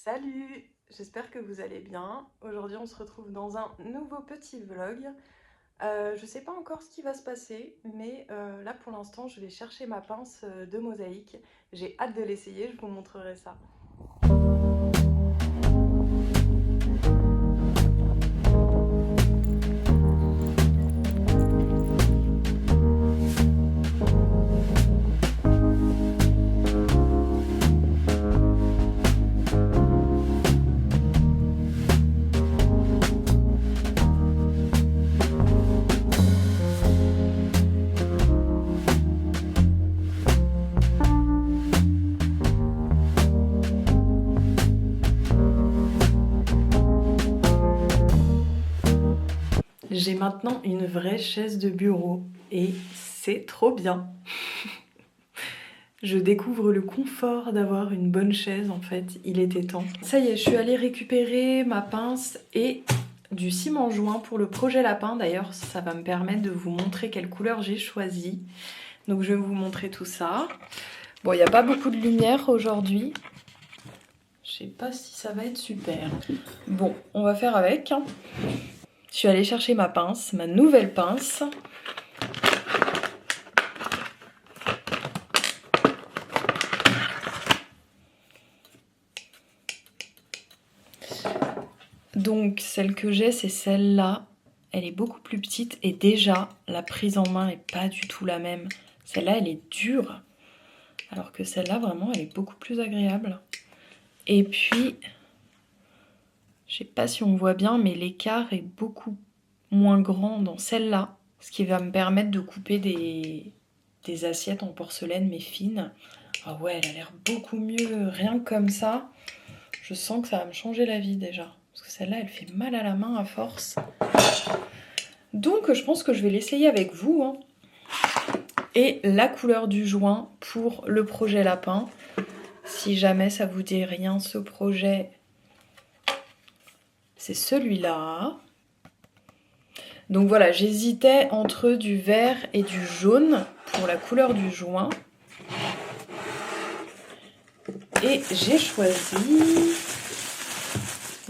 Salut! J'espère que vous allez bien. Aujourd'hui, on se retrouve dans un nouveau petit vlog. Je sais pas encore ce qui va se passer, mais là pour l'instant, je vais chercher ma pince de mosaïque. J'ai hâte de l'essayer, je vous montrerai ça. J'ai maintenant une vraie chaise de bureau et c'est trop bien. Je découvre le confort d'avoir une bonne chaise en fait, il était temps. Ça y est, je suis allée récupérer ma pince et du ciment joint pour le projet lapin. D'ailleurs, ça va me permettre de vous montrer quelle couleur j'ai choisi. Donc je vais vous montrer tout ça. Bon, il n'y a pas beaucoup de lumière aujourd'hui. Je sais pas si ça va être super. Bon, on va faire avec. Je suis allée chercher ma pince, ma nouvelle pince. Donc celle que j'ai, c'est celle-là. Elle est beaucoup plus petite et déjà la prise en main est pas du tout la même. Celle-là, elle est dure, alors que celle-là, vraiment, elle est beaucoup plus agréable. Et puis, je sais pas si on voit bien, mais l'écart est beaucoup moins grand dans celle-là, ce qui va me permettre de couper des assiettes en porcelaine mais fines. Ah ouais, elle a l'air beaucoup mieux, rien que comme ça. Je sens que ça va me changer la vie déjà. Parce que celle-là, elle fait mal à la main à force. Donc je pense que je vais l'essayer avec vous. Hein. Et la couleur du joint pour le projet lapin. Si jamais ça vous dit rien, ce projet, c'est celui-là. Donc voilà, j'hésitais entre du vert et du jaune pour la couleur du joint. Et j'ai choisi...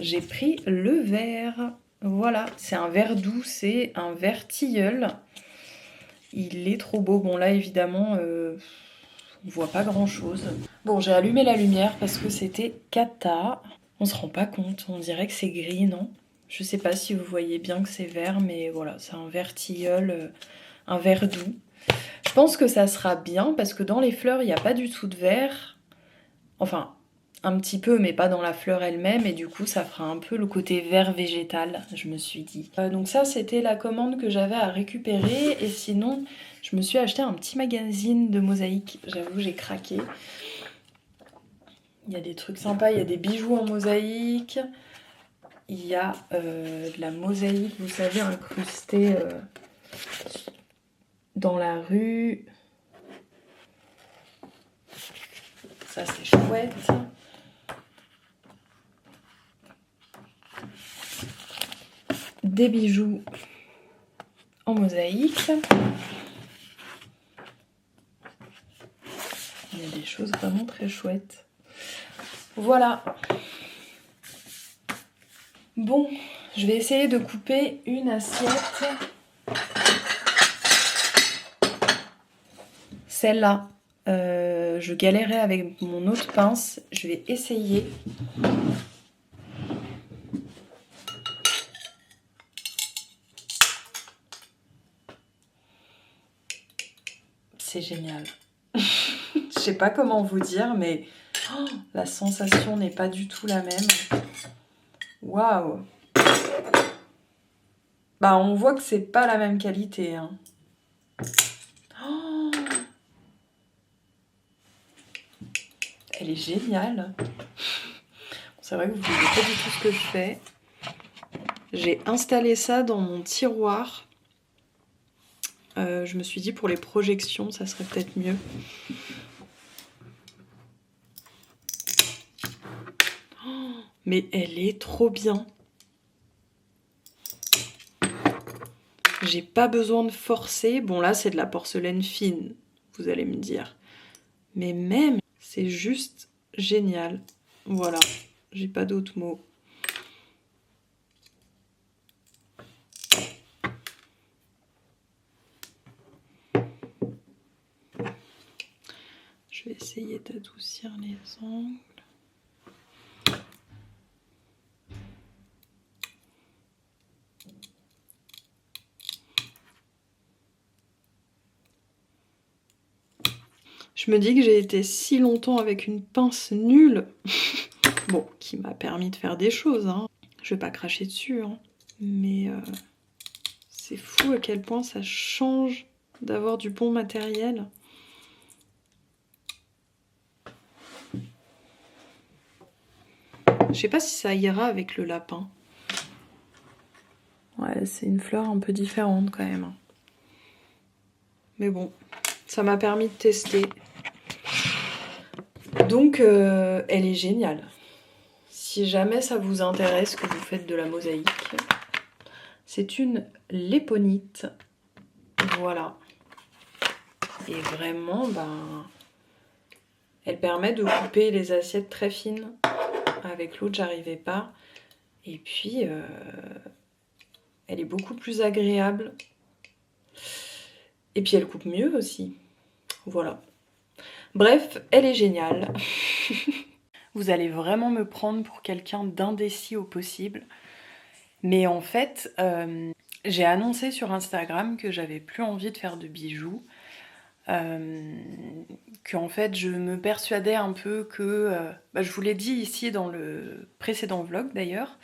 J'ai pris le vert. Voilà, c'est un vert doux, c'est un vert tilleul. Il est trop beau. Bon là, évidemment, on voit pas grand-chose. Bon, j'ai allumé la lumière parce que c'était cata. On se rend pas compte, on dirait que c'est gris, non? Je sais pas si vous voyez bien que c'est vert, mais voilà, c'est un vert tilleul, un vert doux. Je pense que ça sera bien parce que dans les fleurs, il n'y a pas du tout de vert. Enfin, un petit peu, mais pas dans la fleur elle-même. Et du coup, ça fera un peu le côté vert végétal, je me suis dit. Donc ça, c'était la commande que j'avais à récupérer. Et sinon, je me suis acheté un petit magazine de mosaïque. J'avoue, j'ai craqué. Il y a des trucs sympas, il y a des bijoux en mosaïque. Il y a de la mosaïque, vous savez, incrustée dans la rue. Ça, c'est chouette. Des bijoux en mosaïque. Il y a des choses vraiment très chouettes. Voilà. Bon, je vais essayer de couper une assiette. Celle-là, je galérais avec mon autre pince. Je vais essayer. C'est génial. Je sais pas comment vous dire, mais la sensation n'est pas du tout la même. Waouh! Bah, on voit que c'est pas la même qualité. Hein. Oh, elle est géniale. C'est vrai que vous ne voyez pas du tout ce que je fais. J'ai installé ça dans mon tiroir. Je me suis dit pour les projections, ça serait peut-être mieux. Oh, mais elle est trop bien. J'ai pas besoin de forcer. Bon là c'est de la porcelaine fine, vous allez me dire. Mais même, c'est juste génial. Voilà. j'ai pas d'autres mots. Je vais essayer d'adoucir les angles. Je me dis que j'ai été si longtemps avec une pince nulle, bon, qui m'a permis de faire des choses, hein. Je vais pas cracher dessus, hein. Mais c'est fou à quel point ça change d'avoir du bon matériel. Je sais pas si ça ira avec le lapin. Ouais, c'est une fleur un peu différente quand même. Mais bon, ça m'a permis de tester. Donc, elle est géniale. Si jamais ça vous intéresse que vous faites de la mosaïque, c'est une léponite. Voilà. Et vraiment, ben, elle permet de couper les assiettes très fines. Avec l'autre, j'arrivais pas. Et puis, elle est beaucoup plus agréable. Et puis, elle coupe mieux aussi. Voilà. Bref, elle est géniale. Vous allez vraiment me prendre pour quelqu'un d'indécis au possible. Mais en fait, j'ai annoncé sur Instagram que j'avais plus envie de faire de bijoux. Qu'en fait je me persuadais un peu que, je vous l'ai dit ici dans le précédent vlog d'ailleurs,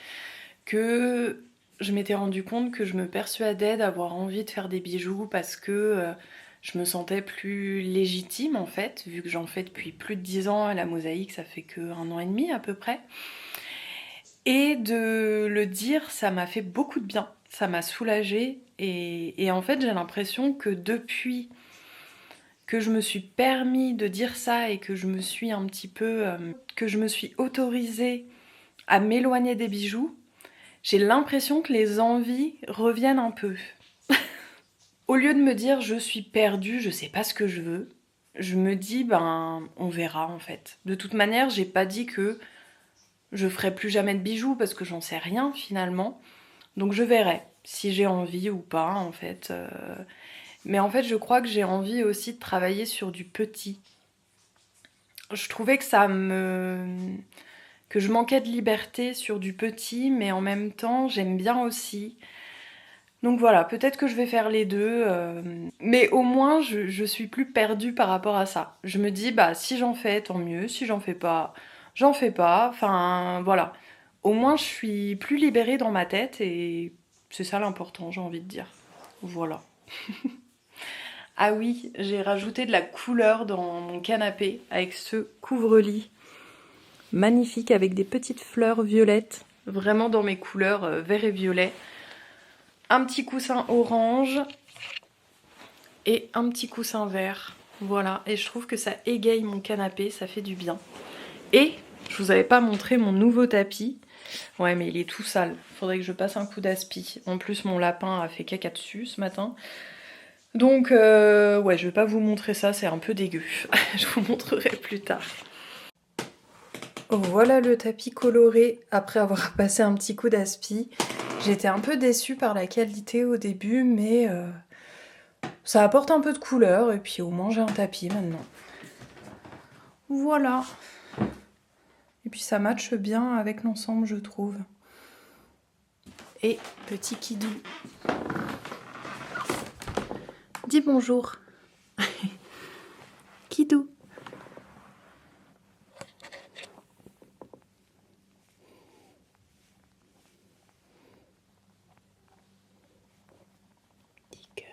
que je m'étais rendu compte que je me persuadais d'avoir envie de faire des bijoux parce que je me sentais plus légitime en fait, vu que j'en fais depuis plus de 10 ans, la mosaïque ça fait que 1 an et demi à peu près. Et de le dire, ça m'a fait beaucoup de bien, ça m'a soulagée et en fait j'ai l'impression que depuis que je me suis permis de dire ça et que je me suis un petit peu... que je me suis autorisée à m'éloigner des bijoux, j'ai l'impression que les envies reviennent un peu. Au lieu de me dire je suis perdue, je sais pas ce que je veux, je me dis ben on verra en fait. De toute manière, j'ai pas dit que je ferai plus jamais de bijoux parce que j'en sais rien finalement. Donc je verrai si j'ai envie ou pas en fait. Mais en fait, je crois que j'ai envie aussi de travailler sur du petit. Je trouvais que que je manquais de liberté sur du petit, mais en même temps, j'aime bien aussi. Donc voilà, peut-être que je vais faire les deux, mais au moins, je suis plus perdue par rapport à ça. Je me dis, bah si j'en fais, tant mieux. Si j'en fais pas, j'en fais pas. Enfin, voilà. Au moins, je suis plus libérée dans ma tête et c'est ça l'important, j'ai envie de dire. Voilà. Ah oui, j'ai rajouté de la couleur dans mon canapé avec ce couvre-lit magnifique avec des petites fleurs violettes, vraiment dans mes couleurs vert et violet. Un petit coussin orange et un petit coussin vert. Voilà, et je trouve que ça égaye mon canapé, ça fait du bien. Et je vous avais pas montré mon nouveau tapis. Ouais, mais il est tout sale, faudrait que je passe un coup d'aspi. En plus, mon lapin a fait caca dessus ce matin. Donc, ouais, je vais pas vous montrer ça, c'est un peu dégueu. Je vous montrerai plus tard. Voilà le tapis coloré après avoir passé un petit coup d'aspi. J'étais un peu déçue par la qualité au début, mais ça apporte un peu de couleur et puis au moins j'ai un tapis maintenant. Voilà. Et puis ça matche bien avec l'ensemble, je trouve. Et petit Kidou. Dis bonjour. Kidou. Petit cœur.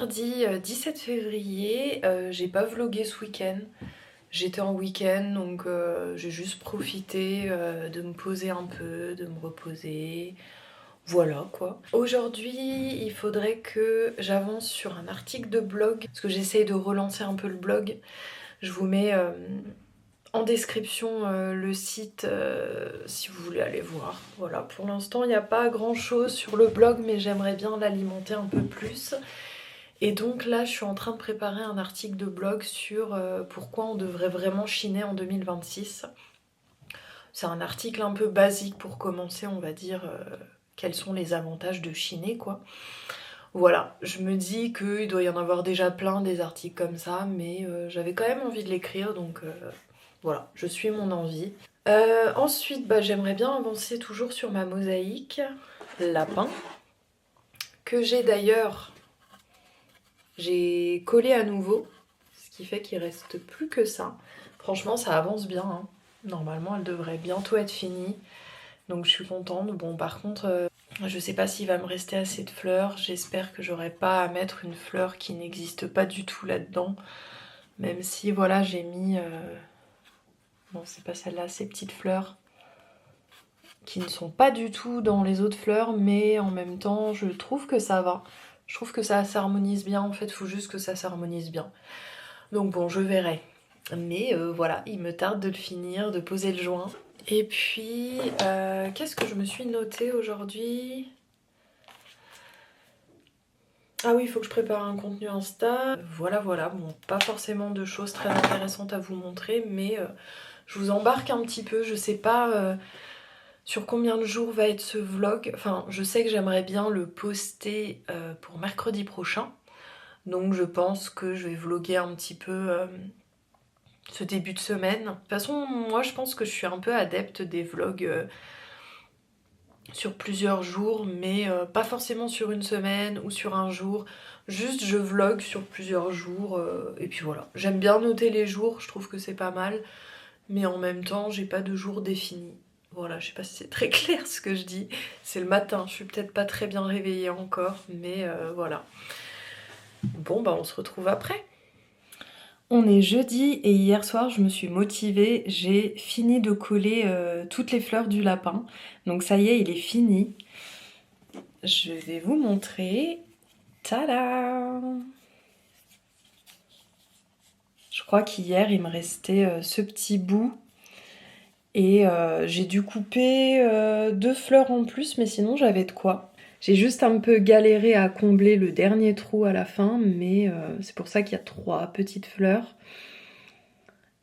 mardi 17 février, j'ai pas vlogué ce week-end. J'étais en week-end donc j'ai juste profité de me poser un peu, de me reposer. Voilà quoi. Aujourd'hui, il faudrait que j'avance sur un article de blog parce que j'essaye de relancer un peu le blog. Je vous mets en description le site si vous voulez aller voir. Voilà, pour l'instant, il n'y a pas grand-chose sur le blog, mais j'aimerais bien l'alimenter un peu plus. Et donc là, je suis en train de préparer un article de blog sur pourquoi on devrait vraiment chiner en 2026. C'est un article un peu basique pour commencer, on va dire, quels sont les avantages de chiner, quoi. Voilà, je me dis qu'il doit y en avoir déjà plein des articles comme ça, mais j'avais quand même envie de l'écrire, donc voilà, je suis mon envie. Ensuite, j'aimerais bien avancer toujours sur ma mosaïque lapin, que j'ai collé à nouveau, ce qui fait qu'il reste plus que ça. Franchement, ça avance bien, hein. Normalement, elle devrait bientôt être finie, donc je suis contente. Bon, par contre, je sais pas s'il va me rester assez de fleurs. J'espère que j'aurai pas à mettre une fleur qui n'existe pas du tout là-dedans, même si, voilà, j'ai mis... Non, c'est pas celle-là, ces petites fleurs qui ne sont pas du tout dans les autres fleurs, mais en même temps, je trouve que ça va. Je trouve que ça s'harmonise bien, en fait, il faut juste que ça s'harmonise bien. Donc bon, je verrai. Mais voilà, il me tarde de le finir, de poser le joint. Et puis, qu'est-ce que je me suis notée aujourd'hui ? Ah oui, il faut que je prépare un contenu Insta. Voilà, bon, pas forcément de choses très intéressantes à vous montrer, mais je vous embarque un petit peu. Je sais pas sur combien de jours va être ce vlog. Enfin, je sais que j'aimerais bien le poster pour mercredi prochain. Donc je pense que je vais vlogger un petit peu ce début de semaine. De toute façon, moi je pense que je suis un peu adepte des vlogs sur plusieurs jours, mais pas forcément sur une semaine ou sur un jour. Juste je vlog sur plusieurs jours et puis voilà. J'aime bien noter les jours, je trouve que c'est pas mal, mais en même temps j'ai pas de jour défini. Voilà, je sais pas si c'est très clair ce que je dis. C'est le matin, je suis peut-être pas très bien réveillée encore, mais voilà. Bon, on se retrouve après. On est jeudi et hier soir je me suis motivée, j'ai fini de coller toutes les fleurs du lapin. Donc ça y est, il est fini. Je vais vous montrer. Tada! Je crois qu'hier il me restait ce petit bout. Et j'ai dû couper 2 fleurs en plus, mais sinon j'avais de quoi. J'ai juste un peu galéré à combler le dernier trou à la fin, mais c'est pour ça qu'il y a 3 petites fleurs.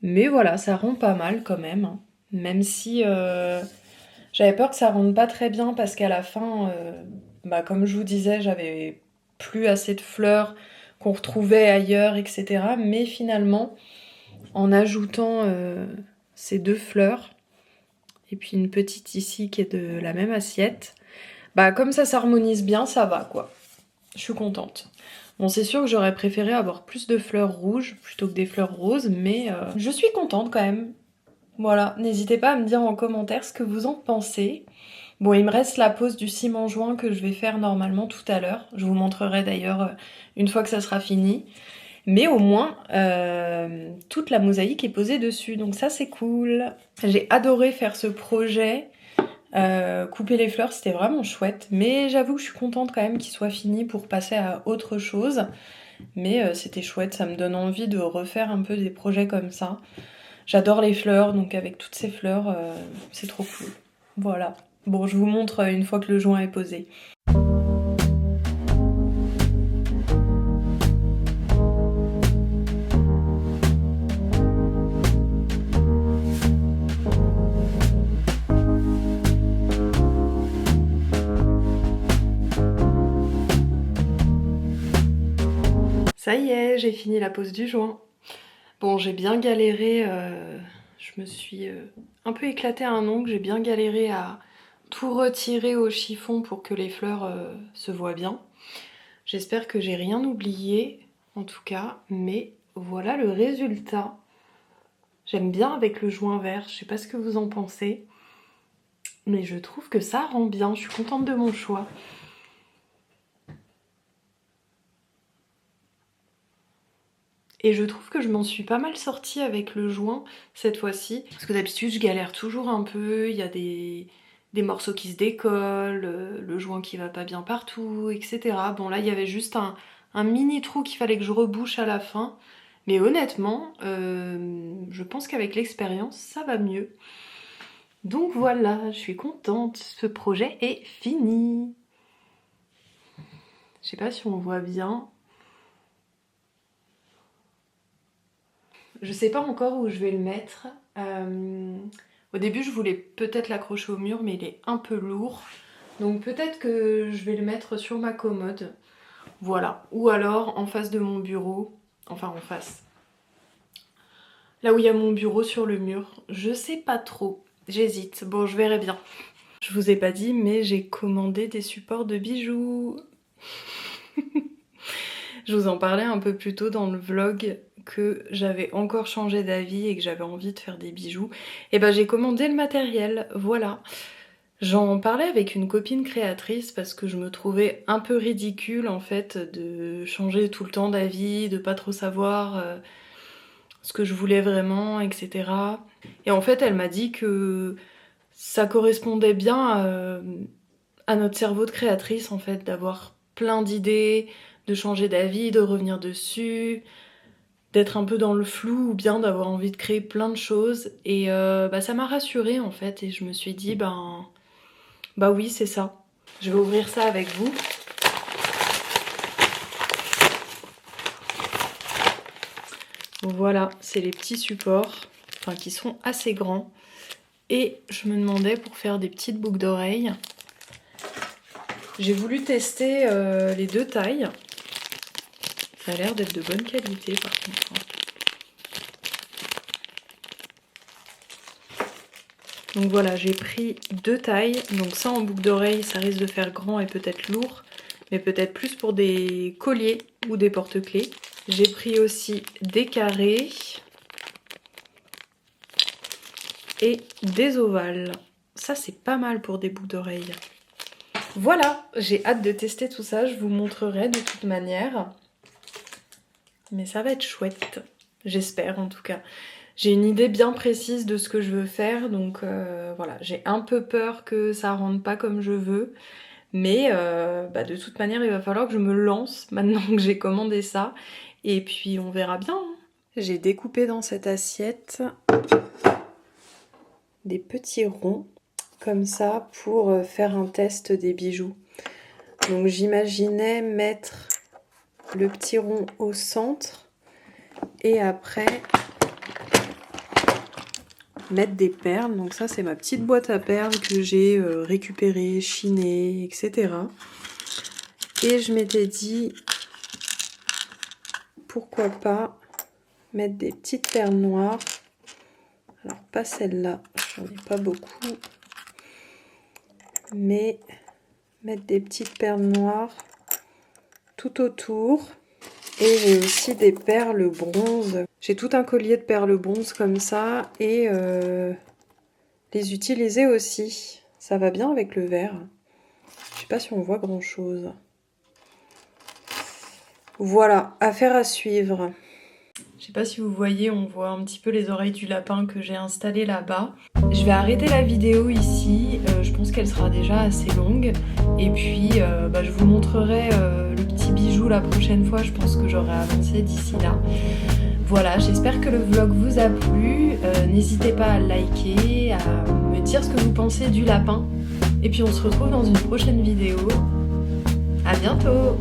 Mais voilà, ça rend pas mal quand même, hein. Même si j'avais peur que ça rende pas très bien parce qu'à la fin, comme je vous disais, j'avais plus assez de fleurs qu'on retrouvait ailleurs, etc. Mais finalement, en ajoutant ces 2 fleurs, et puis une petite ici qui est de la même assiette, comme ça s'harmonise bien, ça va quoi. Je suis contente. Bon, c'est sûr que j'aurais préféré avoir plus de fleurs rouges plutôt que des fleurs roses, mais je suis contente quand même. Voilà, n'hésitez pas à me dire en commentaire ce que vous en pensez. Bon, il me reste la pose du ciment joint que je vais faire normalement tout à l'heure. Je vous montrerai d'ailleurs une fois que ça sera fini. Mais au moins, toute la mosaïque est posée dessus, donc ça c'est cool. J'ai adoré faire ce projet. Couper les fleurs, c'était vraiment chouette. Mais j'avoue que je suis contente quand même qu'il soit fini pour passer à autre chose. Mais c'était chouette, ça me donne envie de refaire un peu des projets comme ça. J'adore les fleurs, donc avec toutes ces fleurs, c'est trop cool. Voilà. Bon, je vous montre une fois que le joint est posé. Ça y est, j'ai fini la pose du joint. Bon, j'ai bien galéré, je me suis un peu éclaté à un ongle, j'ai bien galéré à tout retirer au chiffon pour que les fleurs se voient bien. J'espère que j'ai rien oublié, en tout cas, mais voilà le résultat. J'aime bien avec le joint vert, je sais pas ce que vous en pensez, mais je trouve que ça rend bien, je suis contente de mon choix. Et je trouve que je m'en suis pas mal sortie avec le joint cette fois-ci. Parce que d'habitude je galère toujours un peu, il y a des morceaux qui se décollent, le joint qui va pas bien partout, etc. Bon là il y avait juste un mini trou qu'il fallait que je rebouche à la fin. Mais honnêtement, je pense qu'avec l'expérience ça va mieux. Donc voilà, je suis contente, ce projet est fini. Je sais pas si on voit bien. Je sais pas encore où je vais le mettre. Au début, je voulais peut-être l'accrocher au mur, mais il est un peu lourd. Donc peut-être que je vais le mettre sur ma commode. Voilà. Ou alors en face de mon bureau. Enfin, en face. Là où il y a mon bureau sur le mur. Je sais pas trop. J'hésite. Bon, je verrai bien. Je vous ai pas dit, mais j'ai commandé des supports de bijoux. Je vous en parlais un peu plus tôt dans le vlog que j'avais encore changé d'avis et que j'avais envie de faire des bijoux. Et ben j'ai commandé le matériel, voilà. J'en parlais avec une copine créatrice parce que je me trouvais un peu ridicule en fait de changer tout le temps d'avis, de pas trop savoir ce que je voulais vraiment, etc. Et en fait elle m'a dit que ça correspondait bien à notre cerveau de créatrice en fait, d'avoir plein d'idées, de changer d'avis, de revenir dessus, d'être un peu dans le flou ou bien d'avoir envie de créer plein de choses. Et ça m'a rassurée en fait et je me suis dit bah oui c'est ça. Je vais ouvrir ça avec vous. Voilà, c'est les petits supports, enfin qui sont assez grands. Et je me demandais pour faire des petites boucles d'oreilles. J'ai voulu tester les deux tailles. Ça a l'air d'être de bonne qualité par contre. Donc voilà, j'ai pris deux tailles. Donc ça en boucle d'oreille, ça risque de faire grand et peut-être lourd. Mais peut-être plus pour des colliers ou des porte-clés. J'ai pris aussi des carrés. Et des ovales. Ça c'est pas mal pour des boucles d'oreilles. Voilà, j'ai hâte de tester tout ça. Je vous montrerai de toute manière. Mais ça va être chouette. J'espère en tout cas. J'ai une idée bien précise de ce que je veux faire, donc voilà, j'ai un peu peur que ça rentre pas comme je veux, mais de toute manière il va falloir que je me lance maintenant que j'ai commandé ça, et puis on verra bien. J'ai découpé dans cette assiette des petits ronds, comme ça, pour faire un test des bijoux. Donc j'imaginais mettre le petit rond au centre, et après mettre des perles. Donc ça c'est ma petite boîte à perles que j'ai récupérée, chinée, etc. Et je m'étais dit pourquoi pas mettre des petites perles noires. Alors pas celle-là, j'en ai pas beaucoup, mais mettre des petites perles noires tout autour. Et j'ai aussi des perles bronze. J'ai tout un collier de perles bronze comme ça, et les utiliser aussi. Ça va bien avec le vert. Je sais pas si on voit grand chose. Voilà, affaire à suivre. Je sais pas si vous voyez, on voit un petit peu les oreilles du lapin que j'ai installé là-bas. Je vais arrêter la vidéo ici, je pense qu'elle sera déjà assez longue. Et puis je vous montrerai le petit bijou la prochaine fois, je pense que j'aurai avancé d'ici là. Voilà, j'espère que le vlog vous a plu. N'hésitez pas à liker, à me dire ce que vous pensez du lapin. Et puis on se retrouve dans une prochaine vidéo. À bientôt!